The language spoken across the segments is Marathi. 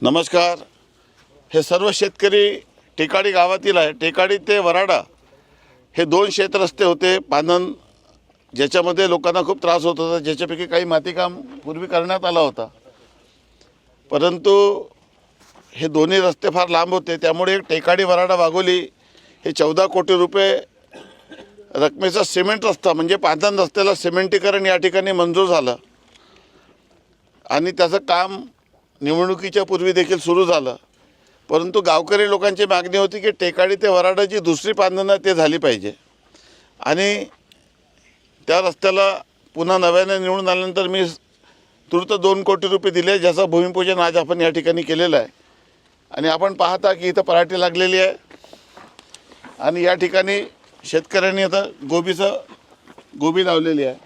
नमस्कार. हे सर्व शेतकरी टेकाडी गावातील आहे. टेकाडी ते वराडा हे दोन शेत रस्ते होते पानन, ज्याच्यामध्ये लोकांना खूप त्रास होत होता, ज्याच्यापैकी काही मातीकाम पूर्वी करण्यात आला होता. परंतु हे दोन्ही रस्ते फार लांब होते, त्यामुळे टेकाडी वराडा वाघोली हे 14 कोटी रुपये रकमेचा सिमेंट रस्ता म्हणजे पानन रस्त्याला सिमेंटीकरण या ठिकाणी मंजूर झालं आणि त्याचं काम निवडणुकीच्या पूर्वी देखील सुरू झालं. परंतु गावकरी लोकांची मागणी होती की टेकाडी ते वराडाची दुसरी पाननं ते झाली पाहिजे आणि त्या रस्त्याला पुन्हा नव्याने निवडून आल्यानंतर मी तूर्त 2 कोटी रुपये दिले, ज्याचं भूमिपूजन आज आपण या ठिकाणी केलेलं आहे. आणि आपण पाहता की इथं पराठी लागलेली आहे आणि या ठिकाणी शेतकऱ्यांनी आता गोबी लावलेली आहे.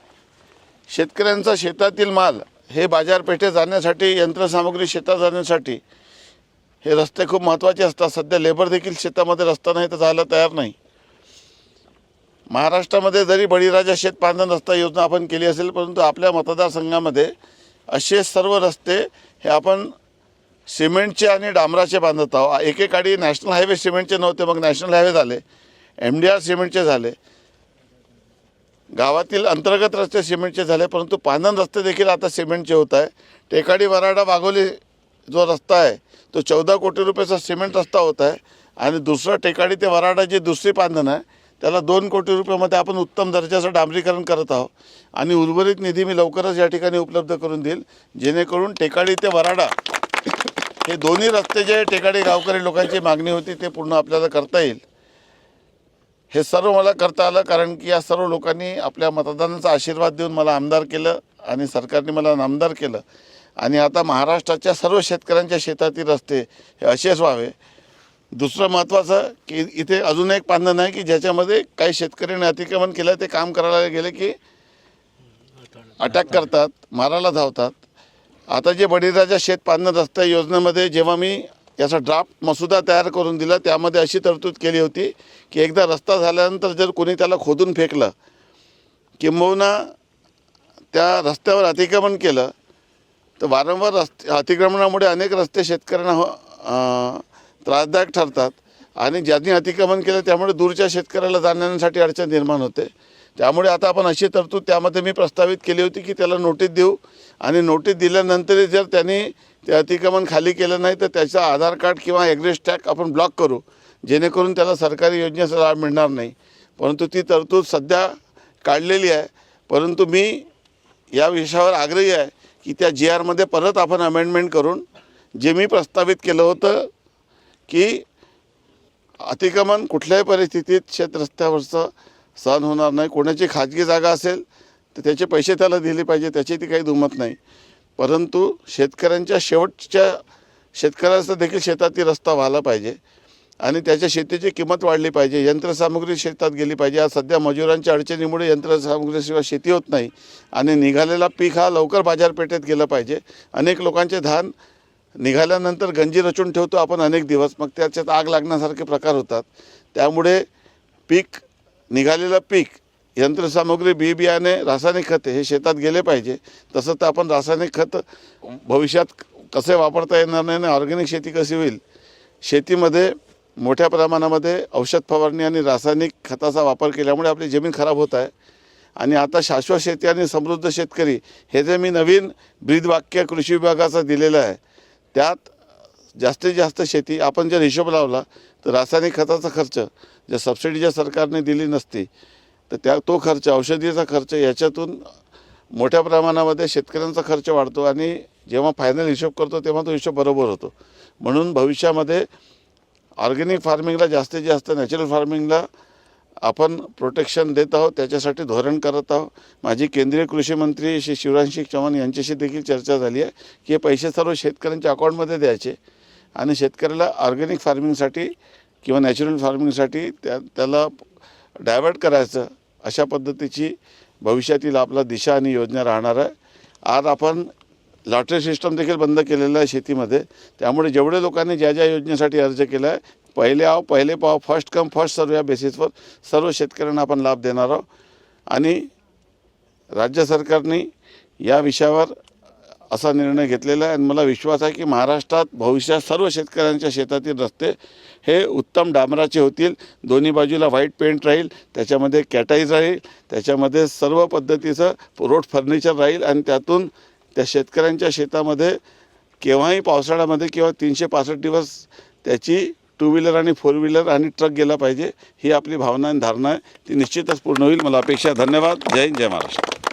शेतकऱ्यांचा शेतातील माल हे बाजारपेठेत जाण्यासाठी, यंत्रसामुग्री शेतात जाण्यासाठी हे रस्ते खूप महत्त्वाचे असतात. सध्या लेबर देखील शेतामध्ये रस्ता नाही तर जायला तयार नाही. महाराष्ट्रामध्ये जरी बळीराजा शेत पांधन रस्ता योजना आपण केली असेल, परंतु आपल्या मतदारसंघामध्ये असे सर्व रस्ते हे आपण सिमेंटचे आणि डांबराचे बांधत आहोत. एकेकाळी नॅशनल हायवे सिमेंटचे नव्हते, मग नॅशनल हायवे झाले, MDR सिमेंटचे झाले, गावातील अंतर्गत रस्ते सिमेंटचे झाले, परंतु पानन रस्ते देखील आता सिमेंटचे होत आहे. टेकाडी वराडा वाघोली जो रस्ता आहे तो 14 कोटी रुपयाचा सिमेंट रस्ता होत आहे आणि दुसरा टेकाडी ते वराडा जी दुसरी पानन आहे त्याला 2 कोटी रुपयामध्ये आपण उत्तम दर्जाचं डांबरीकरण करत आहोत आणि उर्वरित निधी मी लवकरच या ठिकाणी उपलब्ध करून देईल, जेणेकरून टेकाडी ते वराडा हे दोन्ही रस्ते जे टेकाडी गावकरी लोकांची मागणी होती ते पूर्ण आपल्याला करता येईल. हे सर्व मला करता आलं कारण की या सर्व लोकांनी आपल्या मतदानाचा आशीर्वाद देऊन मला आमदार केलं आणि सरकारने मला नामदार केलं. आणि आता महाराष्ट्राच्या सर्व शेतकऱ्यांच्या शेतातील रस्ते हे असेच व्हावे. दुसरं महत्त्वाचं की इथे अजून एक पानन आहे की ज्याच्यामध्ये काही शेतकऱ्यांनी अतिक्रमण केलं, ते काम करायला गेले की अटॅक करतात, मारायला धावतात. आता जे बळीराजा शेत पानन रस्ता योजनेमध्ये जेव्हा मी याचा ड्राफ्ट मसुदा तयार करून दिला, त्यामध्ये अशी तरतूद केली होती की एकदा रस्ता झाल्यानंतर जर कोणी त्याला खोदून फेकलं किंबहुना त्या रस्त्यावर अतिक्रमण केलं तर वारंवार अतिक्रमणामुळे अनेक रस्ते शेतकऱ्यांना त्रासदायक ठरतात आणि ज्यांनी अतिक्रमण केलं त्यामुळे दूरच्या शेतकऱ्याला जाण्यासाठी अडचण निर्माण होते. त्यामुळे आता आपण अशी तरतूद त्यामध्ये मी प्रस्तावित केली होती की त्याला नोटीस देऊ आणि नोटीस दिल्यानंतर जर त्यांनी ते अतिक्रमण खाली केलं नाही तर त्याचा आधार कार्ड किंवा ॲग्रेस टॅग आपण ब्लॉक करू, जेणेकरून त्याला सरकारी योजनेचा लाभ मिळणार नाही. परंतु ती तरतूद सध्या काढलेली आहे. परंतु मी या विषयावर आग्रही आहे की त्या GRमध्ये परत आपण अमेंडमेंट करून जे मी प्रस्तावित केलं होतं की अतिक्रमण कुठल्याही परिस्थितीत शेतरस्त्यावरचं सहन होणार नाही. कोणाची खाजगी जागा असेल तर त्याचे पैसे त्याला दिले पाहिजे, त्याची ती काही दुमत नाही. परंतु शेतकऱ्यांच्या शेतकऱ्याचा देखील शेतातील रस्ता व्हायला पाहिजे आणि त्याच्या शेतीची किंमत वाढली पाहिजे, यंत्रसामुग्री शेतात गेली पाहिजे. आज सध्या मजुरांच्या अडचणीमुळे यंत्रसामुग्रीशिवाय शेती होत नाही आणि निघालेला पीक हा लवकर बाजारपेठेत गेलं पाहिजे. अनेक लोकांचे धान निघाल्यानंतर गंजी रचून ठेवतो आपण अनेक दिवस, मग त्याच्यात आग लागण्यासारखे प्रकार होतात. त्यामुळे निघालेलं पीक, यंत्रसामुग्री, बियाणे, रासायनिक खते हे शेतात गेले पाहिजे. तसं तर आपण रासायनिक खत भविष्यात कसे वापरता येणार नाही आणि ऑर्गॅनिक शेती कशी होईल. शेतीमध्ये मोठ्या प्रमाणामध्ये औषध फवारणी आणि रासायनिक खताचा वापर केल्यामुळे आपली जमीन खराब होत आहे. आणि आता शाश्वत शेती आणि समृद्ध शेतकरी हे जे मी नवीन ब्रीदवाक्य कृषी विभागाचं दिलेलं आहे, त्यात जास्तीत जास्त शेती आपण जर हिशोब लावला तर रासायनिक खताचा खर्च जर सबसिडी ज्या सरकारने दिली नसती तर तो खर्च, औषधीचा खर्च, याच्यातून मोठ्या प्रमाणामध्ये शेतकऱ्यांचा खर्च वाढतो आणि जेव्हा फायनल हिशोब करतो तेव्हा तो हिशोब बरोबर होतो. म्हणून भविष्यामध्ये ऑर्गॅनिक फार्मिंगला जास्तीत जास्त, नॅचरल फार्मिंगला आपण प्रोटेक्शन देत आहोत, त्याच्यासाठी धोरण करत आहोत. माझी केंद्रीय कृषी मंत्री श्री शिवराजसिंग चौहान यांच्याशी देखील चर्चा झाली आहे की हे पैसे सर्व शेतकऱ्यांच्या अकाउंटमध्ये द्यायचे आणि शेतकऱ्याला ऑर्गॅनिक फार्मिंगसाठी किंवा नॅचरल फार्मिंगसाठी त्याला डायवर्ट करायचं. अशा पद्धतीची भविष्यातील आपला दिशा आणि योजना राहणार आहे. आज आपण लॉटरी सिस्टम देखील बंद केलेलं आहे शेतीमध्ये. त्यामुळे जेवढे लोकांनी ज्या ज्या योजनेसाठी अर्ज केला आहे, पहिले पाव, फर्स्ट कम फर्स्ट सर्व या बेसिसवर सर्व शेतकऱ्यांना आपण लाभ देणार आहोत. आणि राज्य सरकारने या विषयावर असा निर्णय घेतलेला आहे आणि मला विश्वास आहे की महाराष्ट्रात भविष्यात सर्व शेतकऱ्यांच्या शेतातील रस्ते हे उत्तम डांबराचे होतील. दोन्ही बाजूला व्हाईट पेंट राहील, त्याच्यामध्ये कॅटाईज राहील, त्याच्यामध्ये सर्व पद्धतीचं रोड फर्निचर राहील आणि त्यातून त्या शेतकऱ्यांच्या शेतामध्ये केव्हाही पावसाळ्यामध्ये किंवा 365 दिवस त्याची 2 व्हीलर आणि 4 व्हीलर आणि ट्रक गेला पाहिजे, ही आपली भावना आणि धारणा आहे. ती निश्चितच पूर्ण होईल. मला अपेक्षा. धन्यवाद. जय हिंद, जय महाराष्ट्र.